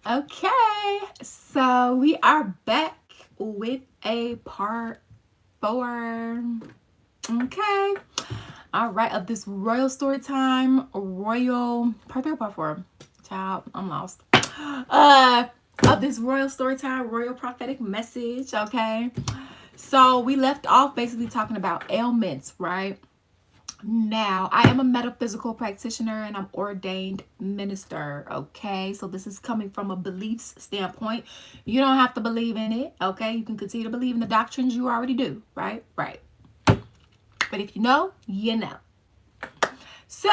Okay, so we are back with a part four. Okay, all right, of this royal story time, royal part three, or part four. Child, I'm lost. Uh, of this royal story time, royal prophetic message. Okay, so we left off basically talking about ailments, right? Now, I am a metaphysical practitioner and I'm ordained minister. Okay, so this is coming from a beliefs standpoint. You don't have to believe in it. Okay, you can continue to believe in the doctrines you already do. Right, right. But if you know, you know. So,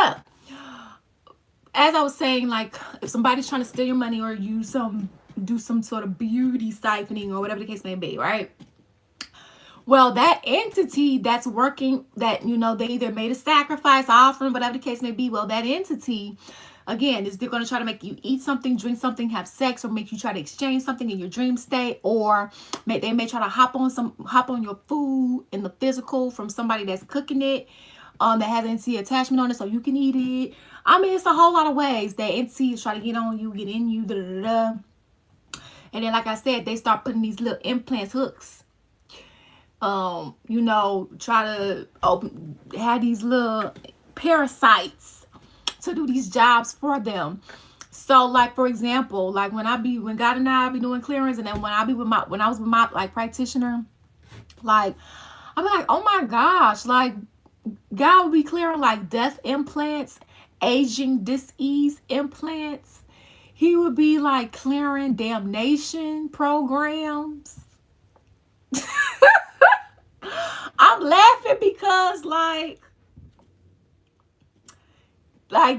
as I was saying, like if somebody's trying to steal your money or you do some sort of beauty siphoning or whatever the case may be, right? Well, that entity that's working, that they either made a sacrifice, offering, whatever the case may be. Well, that entity, again, is they're going to try to make you eat something, drink something, have sex, or make you try to exchange something in your dream state, or they may try to hop on your food in the physical from somebody that's cooking it, that has entity attachment on it, so you can eat it. I mean, it's a whole lot of ways that entities try to get on you, get in you, da da da. And then, like I said, they start putting these little implants, hooks, try to have these little parasites to do these jobs for them. So, like for example, like when God and I be doing clearings, and then when I was with my like practitioner, like I'm like, oh my gosh, like God would be clearing like death implants, aging disease implants. He would be like clearing damnation programs. I'm laughing because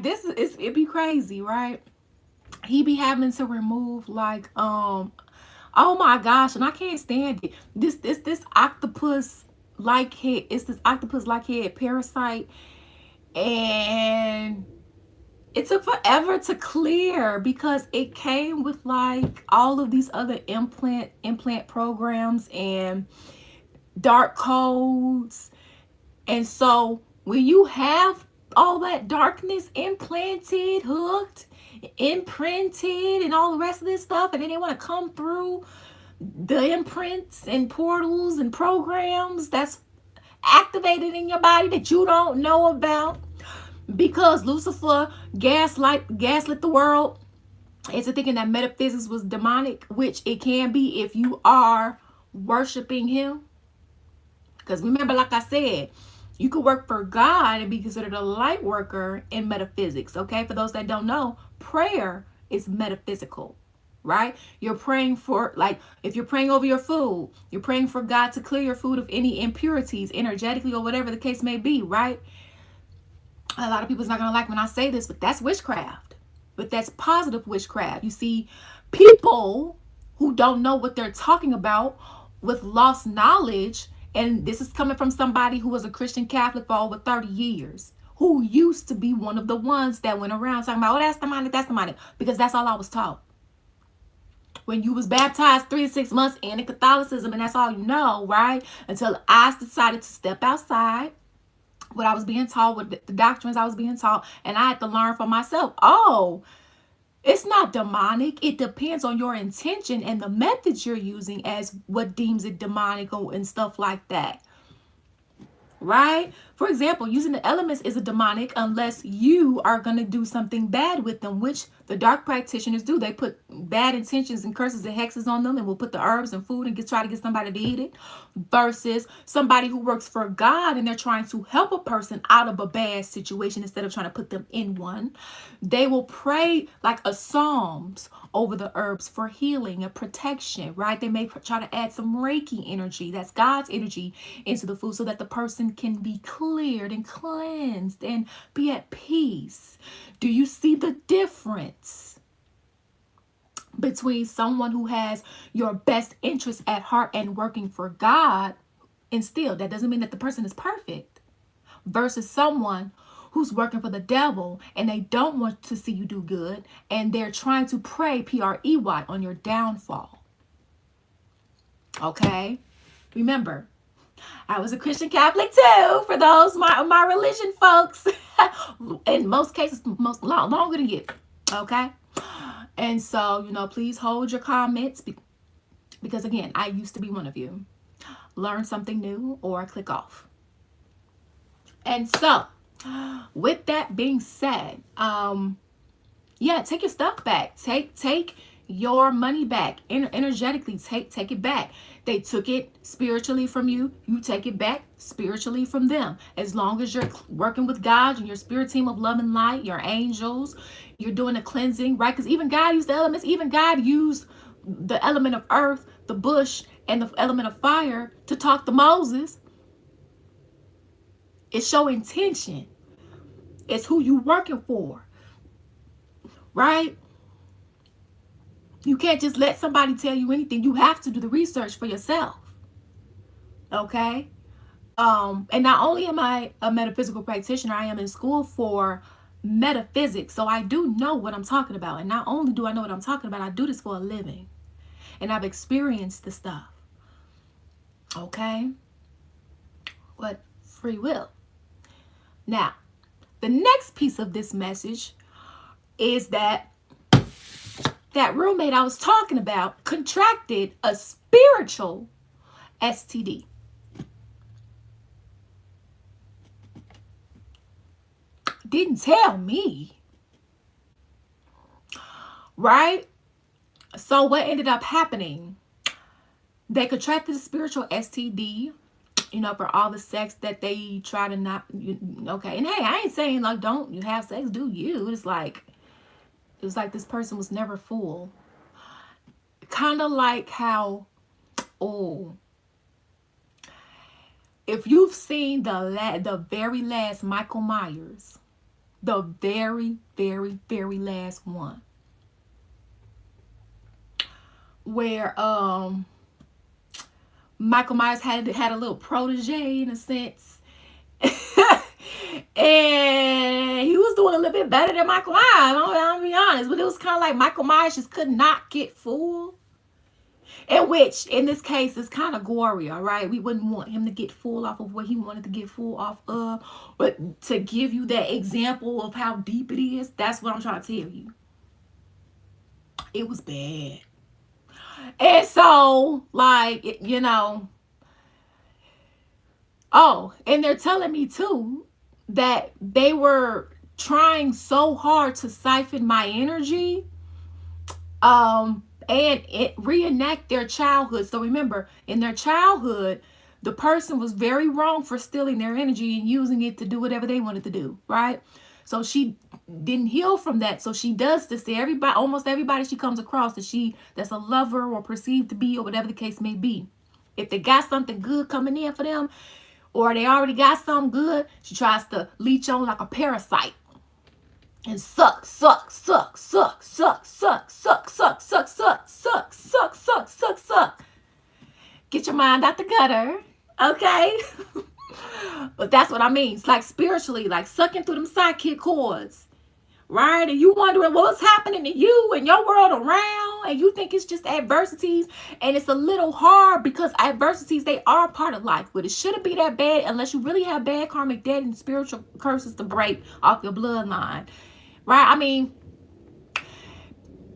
this is it be crazy, right? He be having to remove oh my gosh, and I can't stand it. This octopus like head, it's this octopus like head parasite, and it took forever to clear because it came with like all of these other implant programs and dark codes. And so when you have all that darkness implanted, hooked, imprinted, and all the rest of this stuff, and then they want to come through the imprints and portals and programs that's activated in your body that you don't know about because Lucifer gaslit the world into thinking that metaphysics was demonic, which it can be if you are worshiping him. Because remember, like I said, you could work for God and be considered a light worker in metaphysics. Okay, for those that don't know, prayer is metaphysical, right? You're praying for, like, if you're praying over your food, you're praying for God to clear your food of any impurities energetically or whatever the case may be, right? A lot of people's not gonna like when I say this, but that's witchcraft. But that's positive witchcraft. You see, people who don't know what they're talking about with lost knowledge, and this is coming from somebody who was a Christian Catholic for over 30 years, who used to be one of the ones that went around talking about, oh, that's demonic, because that's all I was taught. When you was baptized 3 to 6 months in Catholicism, and that's all you know, right? Until I decided to step outside what I was being taught, with the doctrines I was being taught, and I had to learn for myself. Oh, it's not demonic. It depends on your intention and the methods you're using as what deems it demonic and stuff like that. Right? For example, using the elements is a demonic unless you are going to do something bad with them, which the dark practitioners do. They put bad intentions and curses and hexes on them and will put the herbs and food and try to get somebody to eat it. Versus somebody who works for God and they're trying to help a person out of a bad situation instead of trying to put them in one. They will pray like a psalms over the herbs for healing and protection, right? They may try to add some Reiki energy, that's God's energy, into the food so that the person can be cleared and cleansed and be at peace. Do you see the difference between someone who has your best interest at heart and working for God, and still that doesn't mean that the person is perfect, versus someone who's working for the devil and they don't want to see you do good and they're trying to pray on your downfall? Okay, remember, I was a Christian Catholic too, for those my religion folks. In most cases, longer than you. Okay, And so, please hold your comments because, again, I used to be one of you. Learn something new or click off. And so, with that being said, yeah, take your stuff back. Take your money back. Energetically, take it back. They took it spiritually from you. You take it back spiritually from them. As long as you're working with God and your spirit team of love and light, your angels, you're doing a cleansing, right? Because even God used the elements. Even God used the element of earth, the bush, and the element of fire to talk to Moses. It's your intention. It's who you working for, right? You can't just let somebody tell you anything. You have to do the research for yourself. Okay? And not only am I a metaphysical practitioner, I am in school for metaphysics. So I do know what I'm talking about. And not only do I know what I'm talking about, I do this for a living. And I've experienced the stuff. Okay? What free will. Now, the next piece of this message is that roommate I was talking about contracted a spiritual STD. Didn't tell me. Right? So what ended up happening? They contracted a spiritual STD, for all the sex that they try to not, okay. And hey, I ain't saying like don't you have sex, do you? It was like this person was never full. Kind of like how, if you've seen the very last Michael Myers, the very, very, very last one, where Michael Myers had a little protege in a sense. And he was doing a little bit better than Michael Myers. I'll be honest. But it was kind of like Michael Myers just could not get full. And which, in this case, is kind of gory, all right? We wouldn't want him to get full off of what he wanted to get full off of. But to give you that example of how deep it is, that's what I'm trying to tell you. It was bad. And so, like, and they're telling me, too, that they were trying so hard to siphon my energy and reenact their childhood. So remember, in their childhood, the person was very wrong for stealing their energy and using it to do whatever they wanted to do, right? So she didn't heal from that. So she does this to everybody, almost everybody she comes across that's a lover or perceived to be, or whatever the case may be. If they got something good coming in for them, or they already got something good, she tries to leech on like a parasite. And suck. Get your mind out the gutter. Okay? But that's what I mean. It's like spiritually, like sucking through them sidekick cords. Right? And you wondering what's happening to you and your world around, and you think it's just adversities, and it's a little hard because adversities, they are part of life, but it shouldn't be that bad unless you really have bad karmic debt and spiritual curses to break off your bloodline. Right? I mean,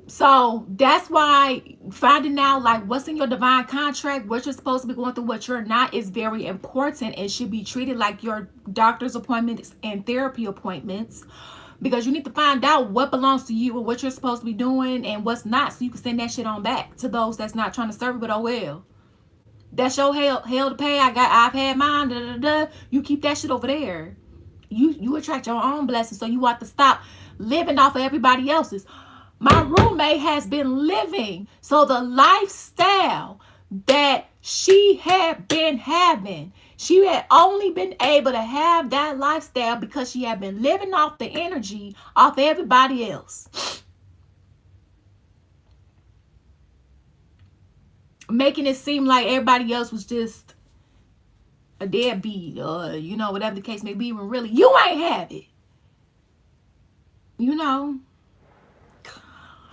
so that's why finding out like what's in your divine contract, what you're supposed to be going through, what you're not, is very important and should be treated like your doctor's appointments and therapy appointments. Because you need to find out what belongs to you and what you're supposed to be doing and what's not, so you can send that shit on back to those that's not trying to serve it. But oh well, that's your hell to pay. I've had mine. Da, da, da. You keep that shit over there. You attract your own blessings, so you have to stop living off of everybody else's. My roommate has been living, so the lifestyle that she had been having, she had only been able to have that lifestyle because she had been living off the energy off everybody else. Making it seem like everybody else was just a deadbeat or, whatever the case may be, when really you ain't have it.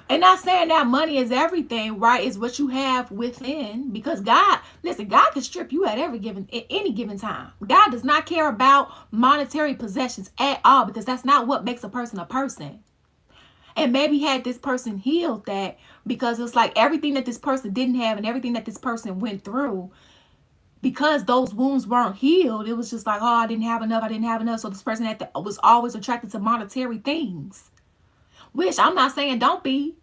And not saying that money is everything, right? It's what you have within. Because God can strip you at any given time. God does not care about monetary possessions at all, because that's not what makes a person a person. And maybe had this person healed that, because it's like everything that this person didn't have and everything that this person went through, because those wounds weren't healed, it was just like, oh, I didn't have enough, I didn't have enough. So this person was always attracted to monetary things, which I'm not saying don't be,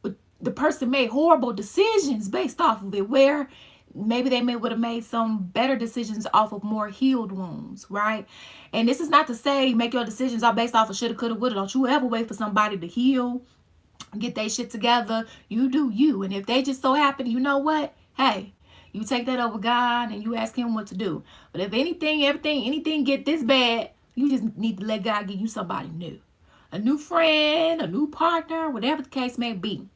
but the person made horrible decisions based off of it, where maybe they would have made some better decisions off of more healed wounds, right? And this is not to say make your decisions all based off of shoulda, coulda, woulda. Don't you ever wait for somebody to heal, get their shit together. You do you. And if they just so happen, you know what? Hey, you take that over God and you ask him what to do. But if anything get this bad, you just need to let God give you somebody new. A new friend, a new partner, whatever the case may be.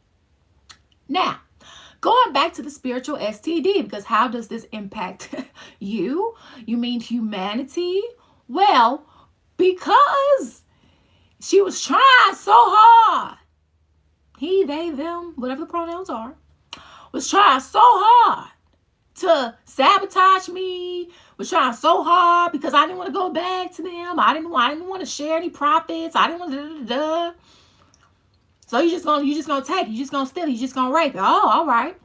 Now, going back to the spiritual STD, because how does this impact you? You mean humanity? Well, because she was trying so hard. He, they, them, whatever the pronouns are, was trying so hard to sabotage me, was trying so hard because I didn't want to go back to them. I didn't want to share any profits. I didn't want to. So you just gonna take it. You just gonna steal it. You just gonna rape it. Oh, all right.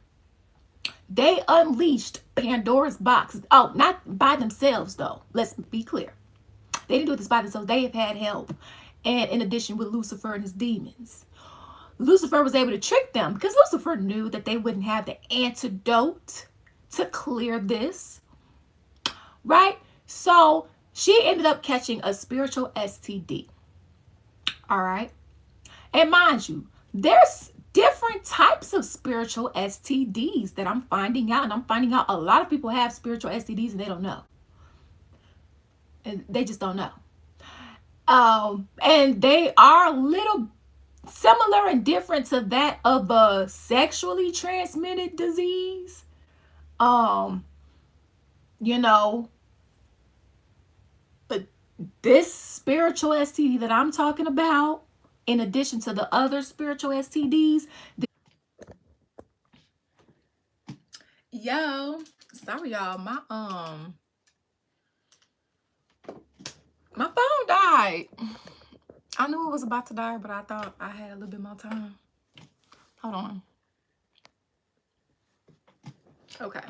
They unleashed Pandora's box. Oh, not by themselves though. Let's be clear. They didn't do this by themselves. They have had help, and in addition with Lucifer and his demons. Lucifer was able to trick them because Lucifer knew that they wouldn't have the antidote to clear this, right? So she ended up catching a spiritual STD. All right. And mind you, there's different types of spiritual STDs that I'm finding out. And I'm finding out a lot of people have spiritual STDs and they don't know. And they just don't know. And they are a little similar and different to that of a sexually transmitted disease. You know, but this spiritual STD that I'm talking about, in addition to the other spiritual STDs, yo, sorry y'all, my phone died. I knew it was about to die, but I thought I had a little bit more time. Hold on. Okay.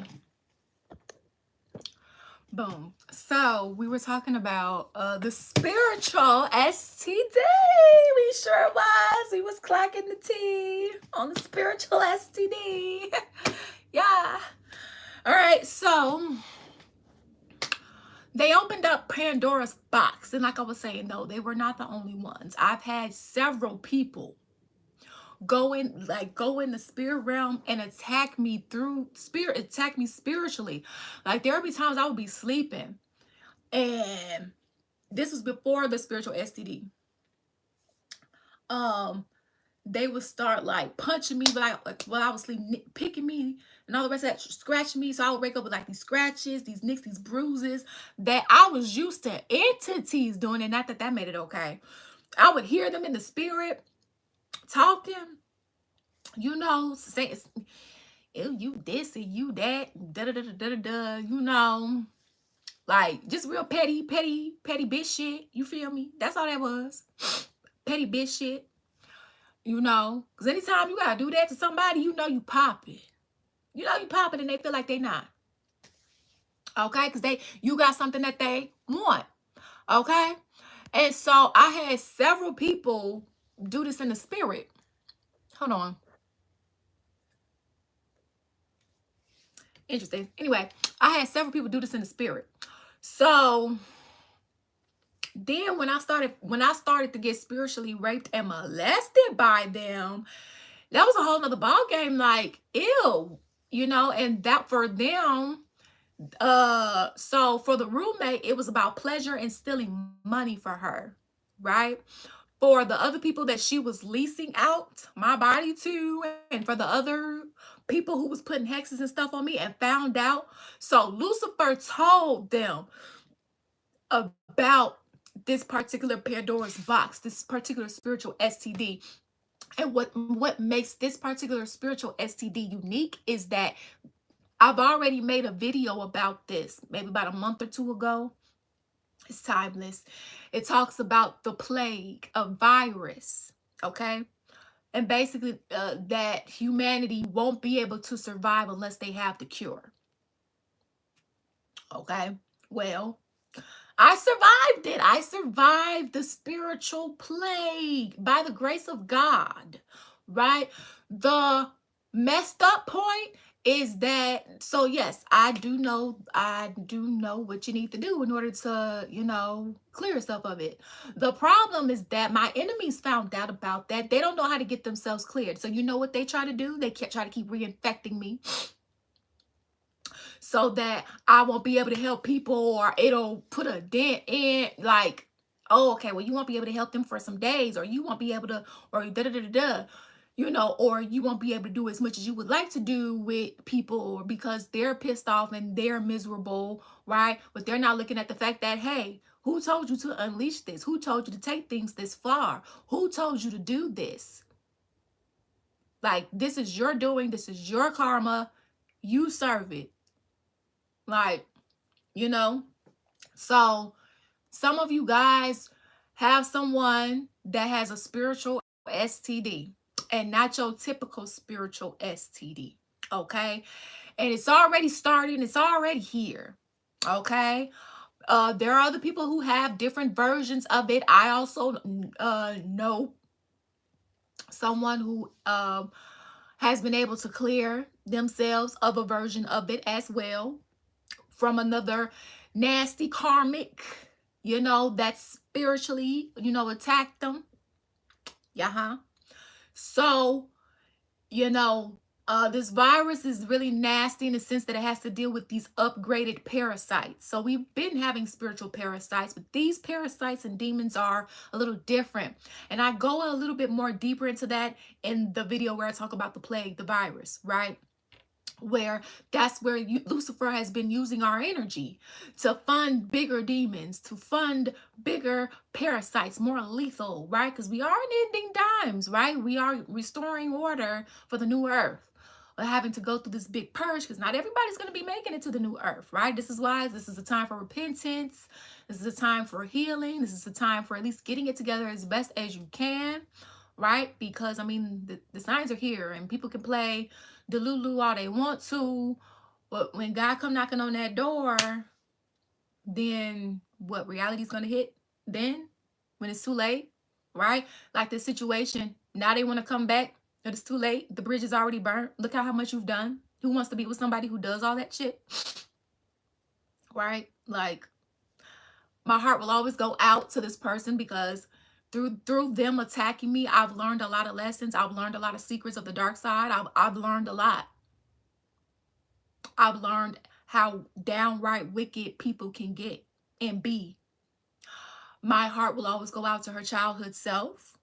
Boom. So we were talking about the spiritual STD. We sure was. We was clacking the T on the spiritual STD. Yeah. All right. So they opened up Pandora's box. And like I was saying, no, they were not the only ones. I've had several people go in the spirit realm and attack me spiritually. Like there would be times I would be sleeping, and this was before the spiritual STD. They would start like punching me, like while I was sleeping, picking me, and all the rest of that, scratching me. So I would wake up with like these scratches, these nicks, these bruises that I was used to entities doing it. Not that that made it okay. I would hear them in the spirit talking, you know, saying, you this and you that, da da da da da da, you know, like just real petty bitch shit. You feel me? That's all that was. Petty bitch shit. You know, because anytime you gotta do that to somebody, you know you pop it. You know you pop it and they feel like they not. Okay? Because you got something that they want. Okay? And so I had several people do this in the spirit. Hold on. Interesting. Anyway, I had several people do this in the spirit. So then when I started to get spiritually raped and molested by them, that was a whole nother ball game. Like, ew, you know, and that for them, so for the roommate, it was about pleasure and stealing money for her, right? For the other people that she was leasing out my body to, and for the other people who was putting hexes and stuff on me and found out. So Lucifer told them about this particular Pandora's box, this particular spiritual STD. And what makes this particular spiritual STD unique is that I've already made a video about this, maybe about a month or two ago. It's timeless. It talks about the plague, a virus Okay. And basically, that humanity won't be able to survive unless they have the cure. Okay. Well, I survived it. I survived the spiritual plague by the grace of God, right? The messed up point is that, so yes, I do know what you need to do in order to, clear yourself of it. The problem is that my enemies found out about that. They don't know how to get themselves cleared. So you know what they try to do? They try to keep reinfecting me so that I won't be able to help people, or it'll put a dent in, like, oh, okay, well, you won't be able to help them for some days, or you won't be able to, or da da da da, or you won't be able to do as much as you would like to do with people because they're pissed off and they're miserable, right? But they're not looking at the fact that, hey, who told you to unleash this? Who told you to take things this far? Who told you to do this? Like, this is your doing, this is your karma, you serve it. Like, you know so some of you guys have someone that has a spiritual STD, and not your typical spiritual STD. Okay. And it's already starting, it's already here. Okay. There are other people who have different versions of it. I also know someone who has been able to clear themselves of a version of it as well, from another nasty karmic, that spiritually, attacked them. Yeah. So, you know, this virus is really nasty in the sense that it has to deal with these upgraded parasites. So we've been having spiritual parasites, but these parasites and demons are a little different. And I go a little bit more deeper into that in the video where I talk about the plague, the virus, right? Where that's where Lucifer has been using our energy to fund bigger demons, to fund bigger parasites, more lethal, right? Because we aren't ending times, right? We are restoring order for the new earth. We're having to go through this big purge because not everybody's going to be making it to the new earth, right? This is why this is a time for repentance. This is a time for healing. This is a time for at least getting it together as best as you can, right? Because, I mean, the signs are here and people can play Delulu all they want to, but when God come knocking on that door, then what, reality's gonna hit then when it's too late, right? Like this situation, now they want to come back, but it's too late. The bridge is already burnt. Look at how much you've done. Who wants to be with somebody who does all that shit? Right? Like, my heart will always go out to this person because through them attacking me, I've learned a lot of lessons. I've learned a lot of secrets of the dark side. I've learned a lot. I've learned how downright wicked people can get and be. My heart will always go out to her childhood self.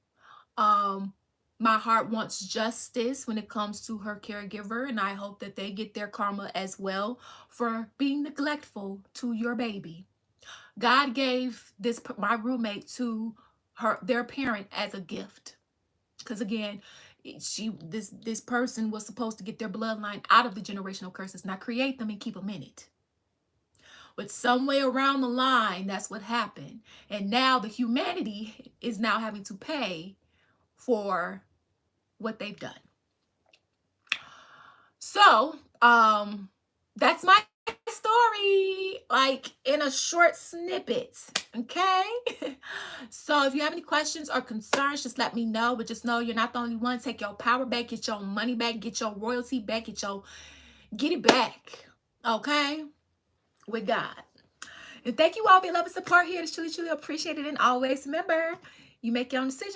Um, my heart wants justice when it comes to her caregiver, and I hope that they get their karma as well for being neglectful to your baby. God gave my roommate to their parent as a gift. Because again, this person was supposed to get their bloodline out of the generational curses, not create them and keep them in it. But some way around the line, that's what happened. And now the humanity is now having to pay for what they've done. So, that's my story, like in a short snippet. Okay. So if you have any questions or concerns, just let me know. But just know you're not the only one. Take your power back, get your money back, get your royalty back, get it back. Okay. With God. And thank you all for your love and support here. It's truly, truly appreciated. And always remember, you make your own decisions.